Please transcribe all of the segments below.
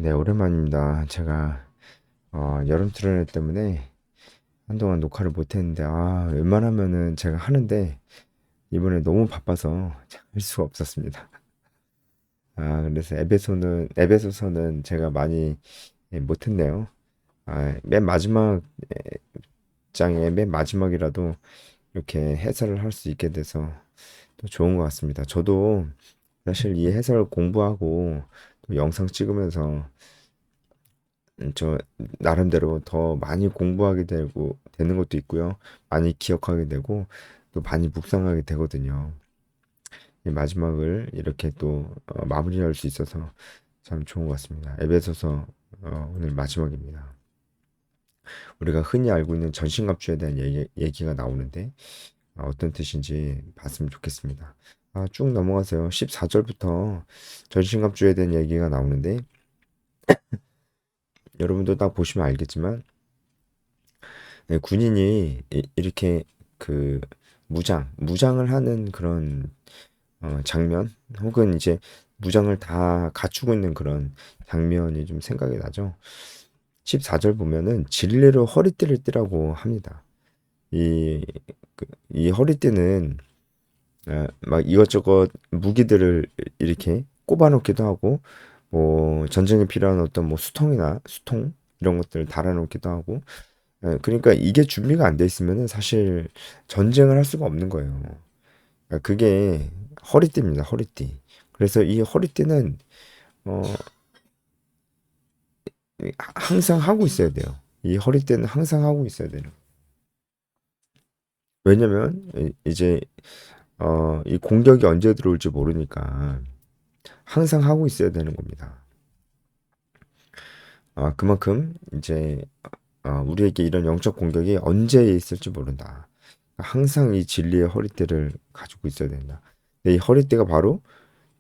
네, 오랜만입니다. 제가 여름 트레일 때문에 한동안 녹화를 못 했는데, 웬만하면은 제가 하는데 이번에 너무 바빠서 할 수가 없었습니다. 그래서 앱에서는 제가 많이 못 했네요. 맨 마지막 장의 맨 마지막이라도 이렇게 해설을 할 수 있게 돼서 또 좋은 것 같습니다. 저도 사실 이 해설 공부하고 또 영상 찍으면서 저 나름대로 더 많이 공부하게 되고 되는 것도 있고요. 많이 기억하게 되고 또 많이 묵상하게 되거든요. 이 마지막을 이렇게 또 마무리할 수 있어서 참 좋은 것 같습니다. 에베소서 오늘 마지막입니다. 우리가 흔히 알고 있는 전신갑주에 대한 얘기가 나오는데 어떤 뜻인지 봤으면 좋겠습니다. 쭉 넘어가세요. 14절부터 전신갑주에 대한 얘기가 나오는데 여러분도 딱 보시면 알겠지만 군인이 이렇게 그 무장을 하는 그런 장면 혹은 이제 무장을 다 갖추고 있는 그런 장면이 좀 생각이 나죠. 14절 보면은 진리로 허리띠를 띠라고 합니다. 이, 이 허리띠는 막 이것저것 무기들을 이렇게 꼽아놓기도 하고 뭐 전쟁에 필요한 어떤 뭐 수통 이런 것들을 달아놓기도 하고 그러니까 이게 준비가 안 돼 있으면은 사실 전쟁을 할 수가 없는 거예요. 그게 허리띠입니다. 허리띠. 그래서 이 허리띠는 어, 항상 하고 있어야 돼요. 이 허리띠는 항상 하고 있어야 돼요. 왜냐면 이제 이 공격이 언제 들어올지 모르니까 항상 하고 있어야 되는 겁니다. 그만큼 이제 우리에게 이런 영적 공격이 언제 있을지 모른다. 항상 이 진리의 허리띠를 가지고 있어야 된다. 근데 이 허리띠가 바로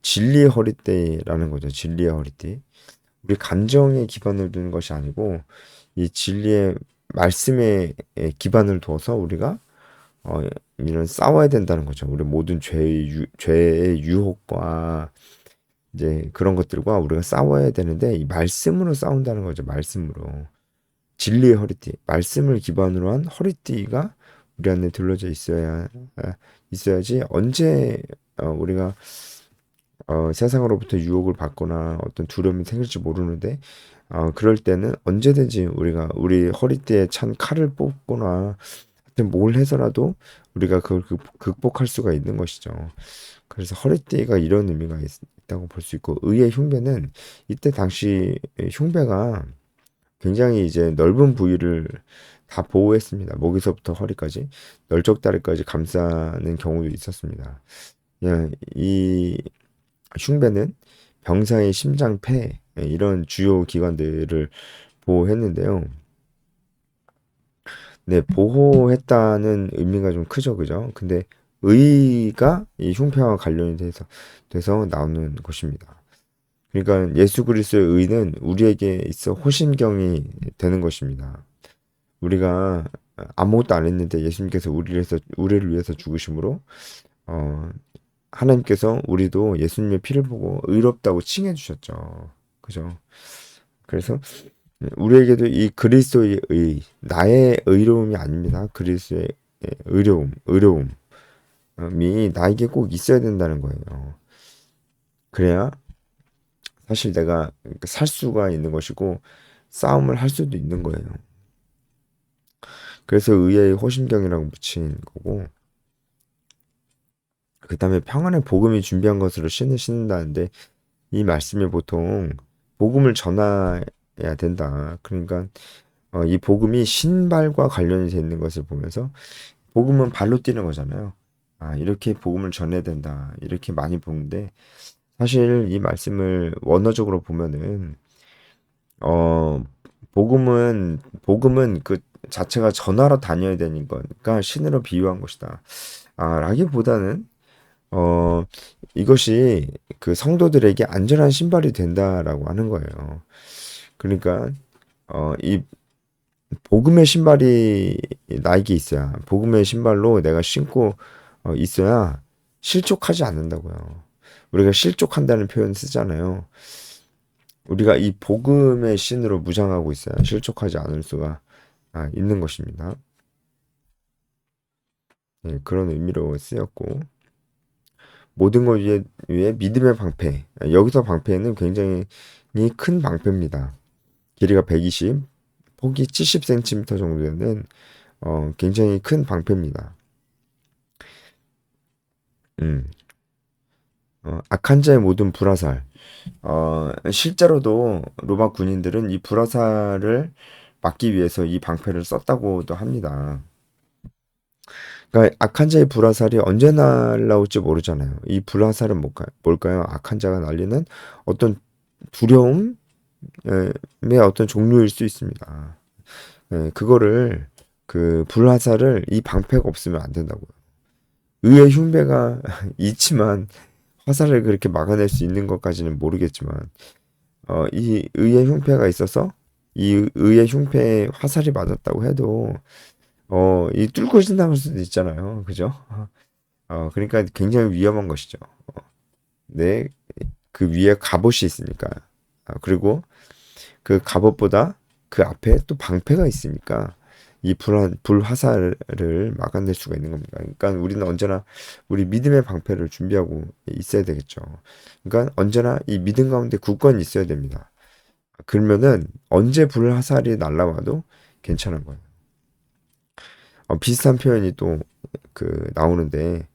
진리의 허리띠라는 거죠. 진리의 허리띠. 우리 감정에 기반을 두는 것이 아니고 이 진리의 말씀에 기반을 두어서 우리가 어, 이런 싸워야 된다는 거죠. 우리 모든 죄의 유혹과 이제 그런 것들과 우리가 싸워야 되는데 이 말씀으로 싸운다는 거죠. 말씀으로. 진리의 허리띠, 말씀을 기반으로 한 허리띠가 우리 안에 둘러져 있어야지 언제 우리가 세상으로부터 유혹을 받거나 어떤 두려움이 생길지 모르는데 그럴 때는 언제든지 우리가 우리 허리띠에 찬 칼을 뽑거나 하여튼 뭘 해서라도 우리가 그걸 극복할 수가 있는 것이죠. 그래서 허리띠가 이런 의미가 있다고 볼 수 있고 의의 흉배는 이때 당시 흉배가 굉장히 이제 넓은 부위를 다 보호했습니다. 목에서부터 허리까지 널쩍다리까지 감싸는 경우도 있었습니다. 이 흉배는 병사의 심장, 폐 이런 주요 기관들을 보호했는데요. 네, 보호했다는 의미가 좀 크죠, 그죠? 근데 의가 이 흉패와 관련이 돼서 나오는 것입니다. 그러니까 예수 그리스도의 의는 우리에게 있어 호심경이 되는 것입니다. 우리가 아무것도 안 했는데 예수님께서 우리를 위해서 죽으심으로 어, 하나님께서 우리도 예수님의 피를 보고 의롭다고 칭해 주셨죠. 그죠? 그래서 우리에게도 이 그리스도의 나의 의로움이 아닙니다. 그리스도의 의로움이 나에게 꼭 있어야 된다는 거예요. 그래야 사실 내가 살 수가 있는 것이고 싸움을 할 수도 있는 거예요. 그래서 의의 호심경이라고 붙인 거고 그 다음에 평안의 복음이 준비한 것으로 신을 신는다는데 이 말씀이 보통 복음을 전해야 된다. 그러니까 이 복음이 신발과 관련이 돼 있는 것을 보면서 복음은 발로 뛰는 거잖아요. 이렇게 복음을 전해야 된다. 이렇게 많이 보는데 사실 이 말씀을 원어적으로 보면은 어 복음은 그 자체가 전하러 다녀야 되는 거니까 신으로 비유한 것이다. 라기보다는 어 이것이 그 성도들에게 안전한 신발이 된다라고 하는 거예요. 그러니까 이 복음의 신발이 나에게 있어야 복음의 신발로 내가 신고 있어야 실족하지 않는다고요. 우리가 실족한다는 표현 쓰잖아요. 우리가 이 복음의 신으로 무장하고 있어야 실족하지 않을 수가 있는 것입니다. 예, 그런 의미로 쓰였고 모든 것 위에 믿음의 방패. 여기서 방패는 굉장히 큰 방패입니다. 길이가 120, 폭이 70cm 정도 되는 굉장히 큰 방패입니다. 음, 악한 자의 모든 불화살. 실제로도 로마 군인들은 이 불화살을 막기 위해서 이 방패를 썼다고도 합니다. 그러니까 악한 자의 불화살이 언제 날라올지 모르잖아요. 이 불화살은 뭘까요? 악한 자가 날리는 어떤 두려움의 어떤 종류일 수 있습니다. 예, 그거를 그 불화살을 이 방패가 없으면 안 된다고요. 의의 흉배가 있지만 화살을 그렇게 막아낼 수 있는 것까지는 모르겠지만 이 의의 흉패가 있어서 이 의의 흉패에 화살이 맞았다고 해도 이 뚫고 지나갈 수도 있잖아요. 그죠? 그러니까 굉장히 위험한 것이죠. 네, 그 위에 갑옷이 있으니까. 그리고 그 갑옷보다 그 앞에 또 방패가 있으니까 이 불화살을 막아낼 수가 있는 겁니다. 그러니까 우리는 언제나 우리 믿음의 방패를 준비하고 있어야 되겠죠. 그러니까 언제나 이 믿음 가운데 굳건히 있어야 됩니다. 그러면은 언제 불화살이 날라와도 괜찮은 거예요. 비슷한 표현이 또 그 나오는데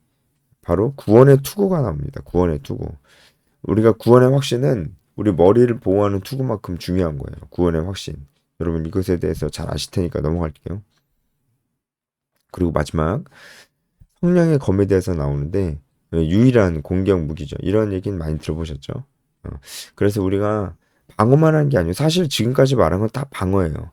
바로 구원의 투구가 나옵니다. 구원의 투구. 우리가 구원의 확신은 우리 머리를 보호하는 투구만큼 중요한 거예요. 구원의 확신. 여러분 이것에 대해서 잘 아실 테니까 넘어갈게요. 그리고 마지막 성령의 검에 대해서 나오는데 유일한 공격 무기죠. 이런 얘기는 많이 들어보셨죠? 어, 그래서 우리가 방어만 하는 게 아니에요. 사실 지금까지 말한 건 다 방어예요.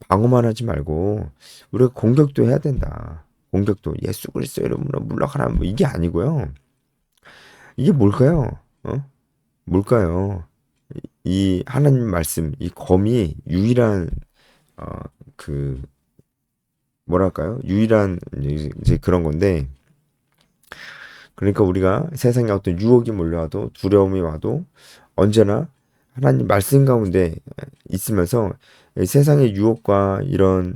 방어만 하지 말고 우리가 공격도 해야 된다. 공격도 예수 그리스도 이름으로 물러가라 뭐 이게 아니고요. 이게 뭘까요? 뭘까요? 이 하나님 말씀, 이 검이 유일한 어, 그 뭐랄까요? 유일한 이제 그런 건데 그러니까 우리가 세상에 어떤 유혹이 몰려와도 두려움이 와도 언제나 하나님 말씀 가운데 있으면서 세상의 유혹과 이런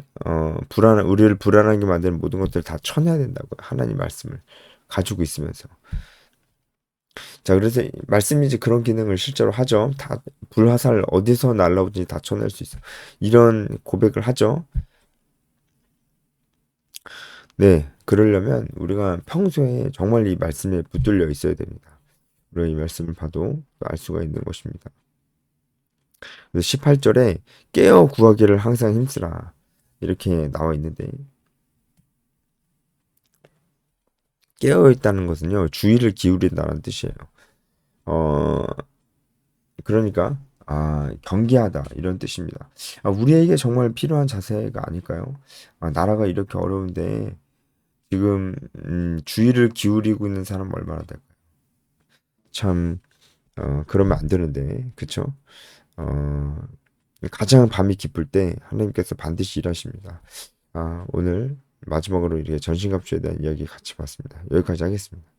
우리를 불안하게 만드는 모든 것들을 다 쳐내야 된다고요. 하나님 말씀을 가지고 있으면서. 자, 그래서 말씀이 이제 그런 기능을 실제로 하죠. 다 불화살 어디서 날라오든지 다 쳐낼 수 있어. 이런 고백을 하죠. 네, 그러려면 우리가 평소에 정말 이 말씀에 붙들려 있어야 됩니다. 우리가 이 말씀을 봐도 알 수가 있는 것입니다. 그래서 18절에 깨어 구하기를 항상 힘쓰라. 이렇게 나와 있는데 깨어 있다는 것은요. 주의를 기울인다는 뜻이에요. 어, 그러니까 경계하다 이런 뜻입니다. 우리에게 정말 필요한 자세가 아닐까요? 나라가 이렇게 어려운데 지금 주의를 기울이고 있는 사람 얼마나 될까요? 참 그러면 안 되는데 그쵸? 어, 가장 밤이 깊을 때 하나님께서 반드시 일하십니다. 오늘 마지막으로 이렇게 전신갑주에 대한 이야기 같이 봤습니다. 여기까지 하겠습니다.